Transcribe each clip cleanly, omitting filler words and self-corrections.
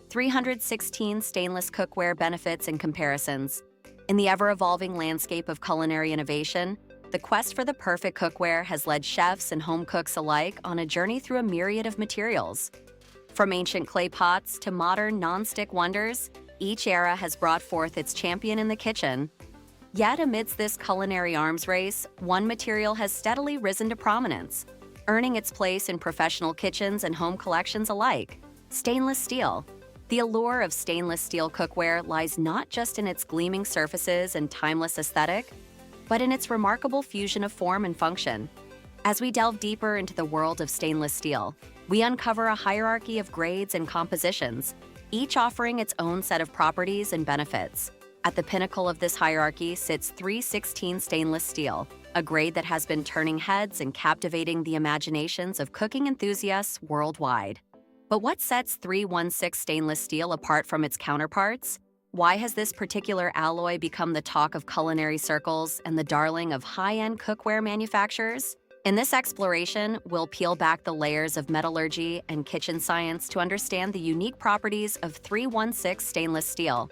316 stainless cookware benefits and comparisons. In the ever-evolving landscape of culinary innovation, the quest for the perfect cookware has led chefs and home cooks alike on a journey through a myriad of materials. From ancient clay pots to modern non-stick wonders, each era has brought forth its champion in the kitchen. Yet amidst this culinary arms race, one material has steadily risen to prominence, earning its place in professional kitchens and home collections alike: stainless steel. The allure of stainless steel cookware lies not just in its gleaming surfaces and timeless aesthetic, but in its remarkable fusion of form and function. As we delve deeper into the world of stainless steel, we uncover a hierarchy of grades and compositions, each offering its own set of properties and benefits. At the pinnacle of this hierarchy sits 316 stainless steel, a grade that has been turning heads and captivating the imaginations of cooking enthusiasts worldwide. But what sets 316 stainless steel apart from its counterparts? Why has this particular alloy become the talk of culinary circles and the darling of high-end cookware manufacturers? In this exploration, we'll peel back the layers of metallurgy and kitchen science to understand the unique properties of 316 stainless steel.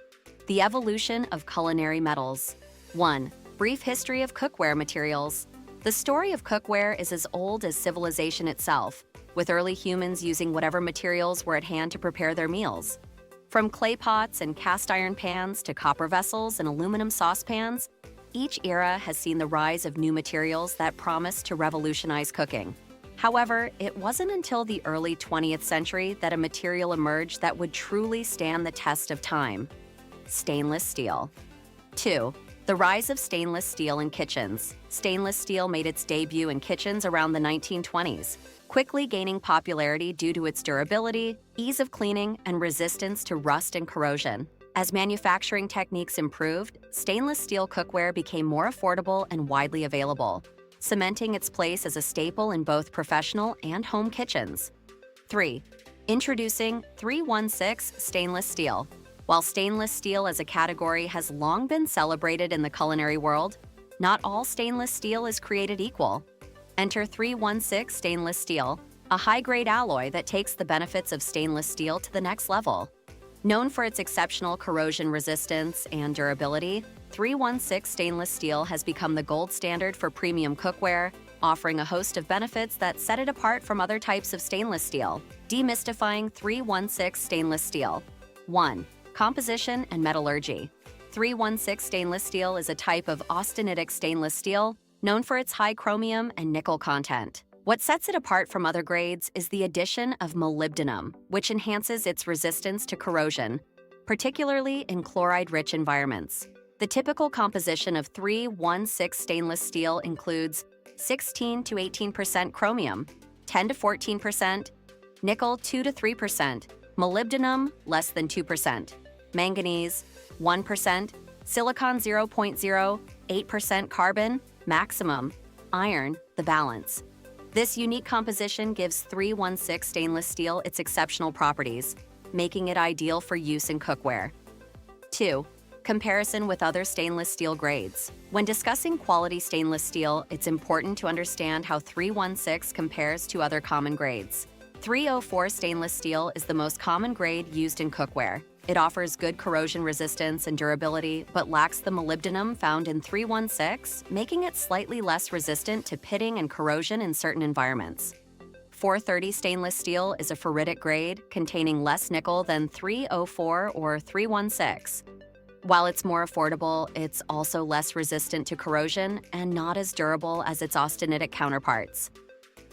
The evolution of culinary metals. 1. Brief history of cookware materials. The story of cookware is as old as civilization itself, with early humans using whatever materials were at hand to prepare their meals. From clay pots and cast iron pans to copper vessels and aluminum saucepans, each era has seen the rise of new materials that promise to revolutionize cooking. However, it wasn't until the early 20th century that a material emerged that would truly stand the test of time: stainless steel. 2. The rise of stainless steel in kitchens. Stainless steel made its debut in kitchens around the 1920s, quickly gaining popularity due to its durability, ease of cleaning, and resistance to rust and corrosion. As manufacturing techniques improved, stainless steel cookware became more affordable and widely available, cementing its place as a staple in both professional and home kitchens. 3. Introducing 316 stainless steel. While stainless steel as a category has long been celebrated in the culinary world, not all stainless steel is created equal. Enter 316 stainless steel, a high-grade alloy that takes the benefits of stainless steel to the next level. Known for its exceptional corrosion resistance and durability, 316 stainless steel has become the gold standard for premium cookware, offering a host of benefits that set it apart from other types of stainless steel. Demystifying 316 stainless steel. 1. Composition and metallurgy. 316 stainless steel is a type of austenitic stainless steel known for its high chromium and nickel content. What sets it apart from other grades is the addition of molybdenum, which enhances its resistance to corrosion, particularly in chloride-rich environments. The typical composition of 316 stainless steel includes 16 to 18% chromium, 10 to 14%, nickel 2 to 3%, molybdenum less than 2%, manganese 1%, silicon 0.08%, carbon maximum, iron the balance. This unique composition gives 316 stainless steel its exceptional properties, making it ideal for use in cookware. 2. Comparison with other stainless steel grades. When discussing quality stainless steel, it's important to understand how 316 compares to other common grades. 304 stainless steel is the most common grade used in cookware. It offers good corrosion resistance and durability, but lacks the molybdenum found in 316, making it slightly less resistant to pitting and corrosion in certain environments. 430 stainless steel is a ferritic grade containing less nickel than 304 or 316. While it's more affordable, it's also less resistant to corrosion and not as durable as its austenitic counterparts.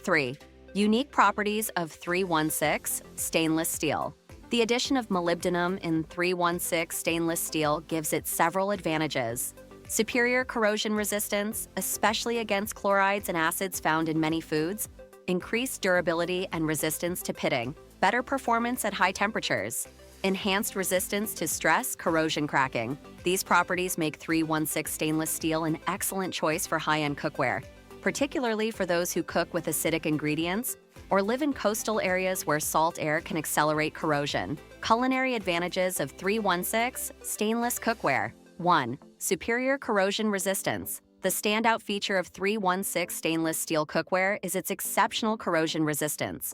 3. Unique properties of 316 stainless steel. The addition of molybdenum in 316 stainless steel gives it several advantages. Superior corrosion resistance, especially against chlorides and acids found in many foods, increased durability and resistance to pitting, better performance at high temperatures, enhanced resistance to stress, corrosion cracking. These properties make 316 stainless steel an excellent choice for high-end cookware, particularly for those who cook with acidic ingredients or live in coastal areas where salt air can accelerate corrosion. Culinary advantages of 316 stainless cookware. 1. Superior corrosion resistance. The standout feature of 316 stainless steel cookware is its exceptional corrosion resistance.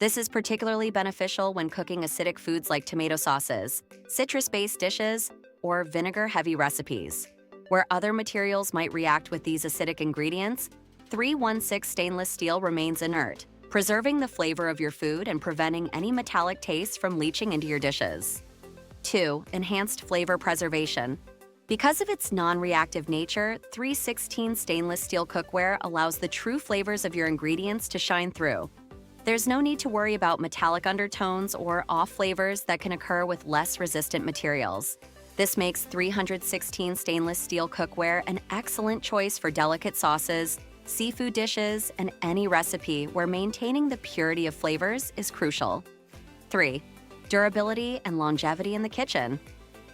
This is particularly beneficial when cooking acidic foods like tomato sauces, citrus-based dishes, or vinegar-heavy recipes. Where other materials might react with these acidic ingredients, 316 stainless steel remains inert, preserving the flavor of your food and preventing any metallic taste from leaching into your dishes. 2. Enhanced flavor preservation. Because of its non-reactive nature, 316 stainless steel cookware allows the true flavors of your ingredients to shine through. There's no need to worry about metallic undertones or off flavors that can occur with less resistant materials. This makes 316 stainless steel cookware an excellent choice for delicate sauces, seafood dishes, and any recipe where maintaining the purity of flavors is crucial. 3. Durability and longevity in the kitchen.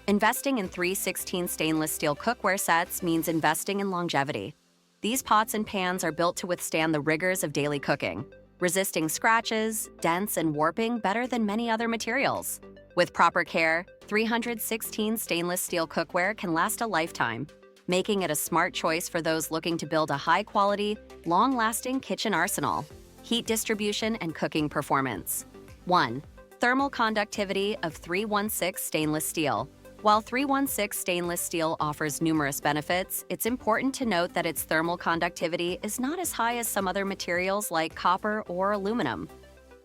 Investing in 316 stainless steel cookware sets means investing in longevity. These pots and pans are built to withstand the rigors of daily cooking, resisting scratches, dents, and warping better than many other materials. With proper care, 316 stainless steel cookware can last a lifetime, making it a smart choice for those looking to build a high-quality, long-lasting kitchen arsenal. Heat distribution and cooking performance. 1. Thermal conductivity of 316 stainless steel. While 316 stainless steel offers numerous benefits, it's important to note that its thermal conductivity is not as high as some other materials like copper or aluminum.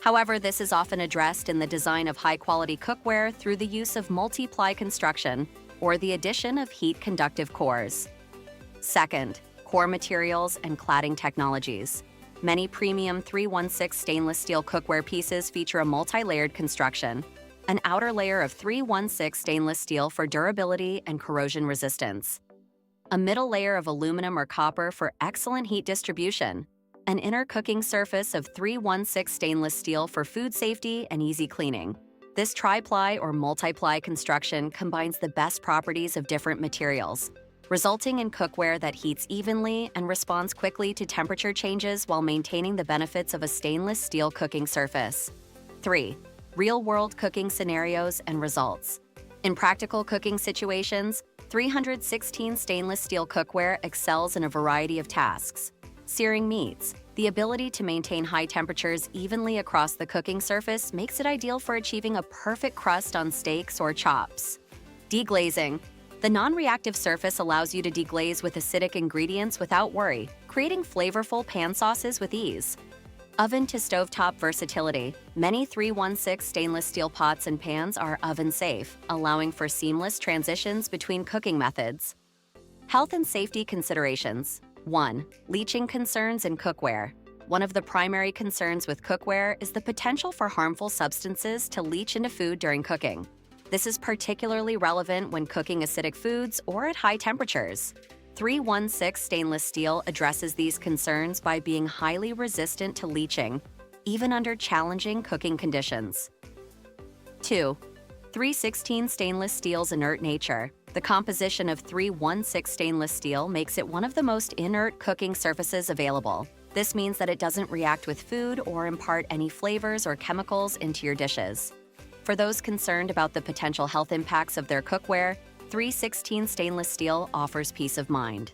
However, this is often addressed in the design of high-quality cookware through the use of multi-ply construction or the addition of heat-conductive cores. Second, core materials and cladding technologies. Many premium 316 stainless steel cookware pieces feature a multi-layered construction. An outer layer of 316 stainless steel for durability and corrosion resistance. A middle layer of aluminum or copper for excellent heat distribution. An inner cooking surface of 316 stainless steel for food safety and easy cleaning. This tri-ply or multi-ply construction combines the best properties of different materials, resulting in cookware that heats evenly and responds quickly to temperature changes while maintaining the benefits of a stainless steel cooking surface. 3. Real-world cooking scenarios and results. In practical cooking situations, 316 stainless steel cookware excels in a variety of tasks. Searing meats. The ability to maintain high temperatures evenly across the cooking surface makes it ideal for achieving a perfect crust on steaks or chops. Deglazing. The non-reactive surface allows you to deglaze with acidic ingredients without worry, creating flavorful pan sauces with ease. Oven to stovetop versatility. Many 316 stainless steel pots and pans are oven-safe, allowing for seamless transitions between cooking methods. Health and safety considerations. 1. Leaching concerns in cookware. One of the primary concerns with cookware is the potential for harmful substances to leach into food during cooking. This is particularly relevant when cooking acidic foods or at high temperatures. 316 stainless steel addresses these concerns by being highly resistant to leaching, even under challenging cooking conditions. 2. 316 stainless steel's inert nature. The composition of 316 stainless steel makes it one of the most inert cooking surfaces available. This means that it doesn't react with food or impart any flavors or chemicals into your dishes. For those concerned about the potential health impacts of their cookware, 316 stainless steel offers peace of mind.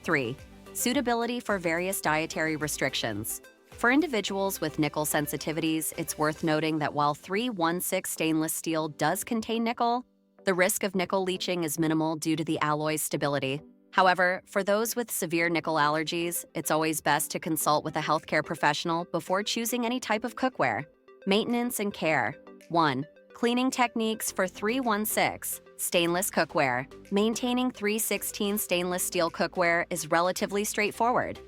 3. Suitability for various dietary restrictions. For individuals with nickel sensitivities, it's worth noting that while 316 stainless steel does contain nickel, the risk of nickel leaching is minimal due to the alloy's stability. However, for those with severe nickel allergies, it's always best to consult with a healthcare professional before choosing any type of cookware. Maintenance and care. 1. Cleaning techniques for 316 stainless cookware. Maintaining 316 stainless steel cookware is relatively straightforward.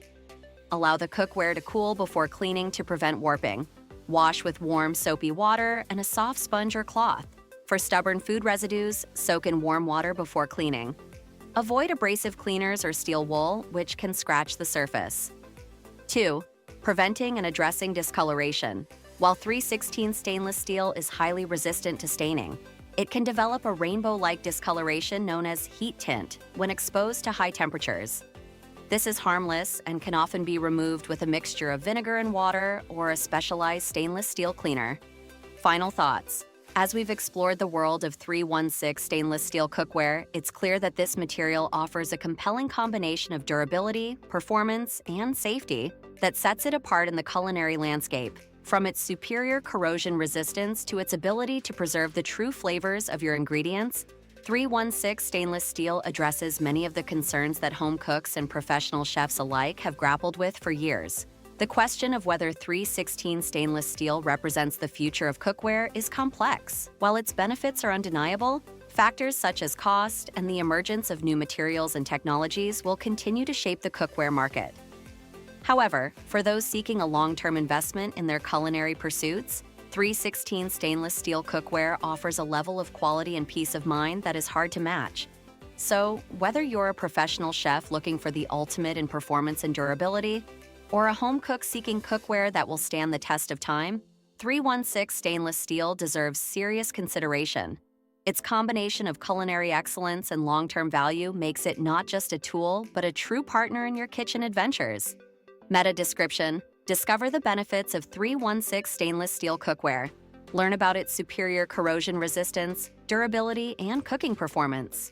Allow the cookware to cool before cleaning to prevent warping. Wash with warm, soapy water and a soft sponge or cloth. For stubborn food residues, soak in warm water before cleaning. Avoid abrasive cleaners or steel wool, which can scratch the surface. 2. Preventing and addressing discoloration. While 316 stainless steel is highly resistant to staining, it can develop a rainbow-like discoloration known as heat tint when exposed to high temperatures. This is harmless and can often be removed with a mixture of vinegar and water or a specialized stainless steel cleaner. Final thoughts. As we've explored the world of 316 stainless steel cookware, it's clear that this material offers a compelling combination of durability, performance, and safety that sets it apart in the culinary landscape. From its superior corrosion resistance to its ability to preserve the true flavors of your ingredients, 316 stainless steel addresses many of the concerns that home cooks and professional chefs alike have grappled with for years. The question of whether 316 stainless steel represents the future of cookware is complex. While its benefits are undeniable, factors such as cost and the emergence of new materials and technologies will continue to shape the cookware market. However, for those seeking a long-term investment in their culinary pursuits, 316 stainless steel cookware offers a level of quality and peace of mind that is hard to match. So, whether you're a professional chef looking for the ultimate in performance and durability, or a home cook seeking cookware that will stand the test of time, 316 stainless steel deserves serious consideration. Its combination of culinary excellence and long-term value makes it not just a tool, but a true partner in your kitchen adventures. Meta description: discover the benefits of 316 stainless steel cookware. Learn about its superior corrosion resistance, durability, and cooking performance.